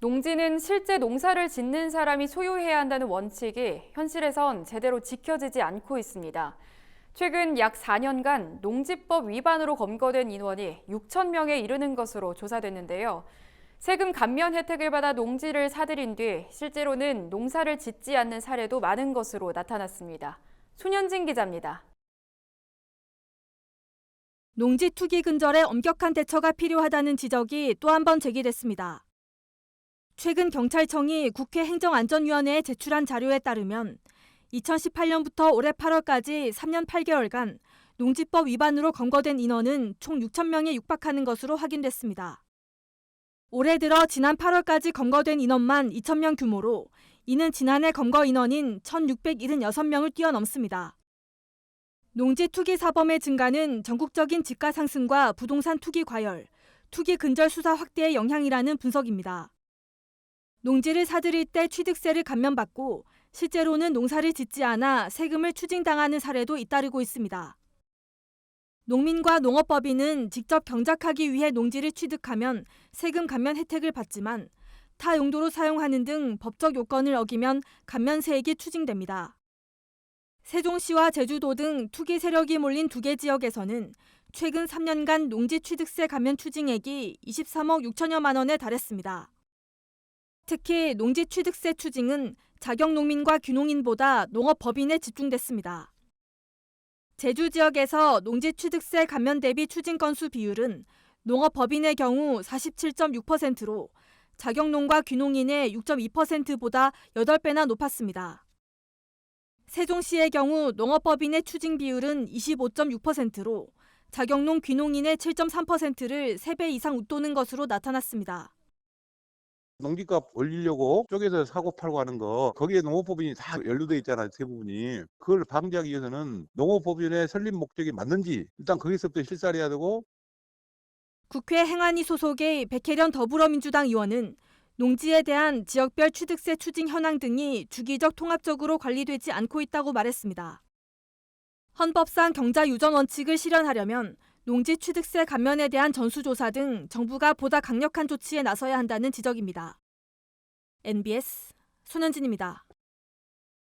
농지는 실제 농사를 짓는 사람이 소유해야 한다는 원칙이 현실에선 제대로 지켜지지 않고 있습니다. 최근 약 4년간 농지법 위반으로 검거된 인원이 6천 명에 이르는 것으로 조사됐는데요. 세금 감면 혜택을 받아 농지를 사들인 뒤 실제로는 농사를 짓지 않는 사례도 많은 것으로 나타났습니다. 손현진 기자입니다. 농지 투기 근절에 엄격한 대처가 필요하다는 지적이 또 한 번 제기됐습니다. 최근 경찰청이 국회 행정안전위원회에 제출한 자료에 따르면 2018년부터 올해 8월까지 3년 8개월간 농지법 위반으로 검거된 인원은 총 6천 명에 육박하는 것으로 확인됐습니다. 올해 들어 지난 8월까지 검거된 인원만 2천 명 규모로 이는 지난해 검거 인원인 1,676명을 뛰어넘습니다. 농지 투기 사범의 증가는 전국적인 집가 상승과 부동산 투기 과열, 투기 근절 수사 확대의 영향이라는 분석입니다. 농지를 사들일 때 취득세를 감면받고 실제로는 농사를 짓지 않아 세금을 추징당하는 사례도 잇따르고 있습니다. 농민과 농업법인은 직접 경작하기 위해 농지를 취득하면 세금 감면 혜택을 받지만 타 용도로 사용하는 등 법적 요건을 어기면 감면세액이 추징됩니다. 세종시와 제주도 등 투기 세력이 몰린 2개 지역에서는 최근 3년간 농지 취득세 감면 추징액이 23억 6천여만 원에 달했습니다. 특히 농지 취득세 추징은 자경농민과 귀농인보다 농업법인에 집중됐습니다. 제주 지역에서 농지 취득세 감면 대비 추징 건수 비율은 농업법인의 경우 47.6%로 자경농과 귀농인의 6.2%보다 8배나 높았습니다. 세종시의 경우 농업법인의 추징 비율은 25.6%로 자경농 귀농인의 7.3%를 3배 이상 웃도는 것으로 나타났습니다. 농지값 올리려고 쪽에서 사고 팔고 하는 거 거기에 농업법인이 다 연루돼 있잖아요. 대부분이. 그걸 방지하기 위해서는 농업법인의 설립 목적이 맞는지 일단 거기서부터 실사해야 되고. 국회 행안위 소속의 백혜련 더불어민주당 의원은 농지에 대한 지역별 취득세 추징 현황 등이 주기적 통합적으로 관리되지 않고 있다고 말했습니다. 헌법상 경자 유전 원칙을 실현하려면 농지 취득세 감면에 대한 전수조사 등 정부가 보다 강력한 조치에 나서야 한다는 지적입니다. NBS 손현진입니다.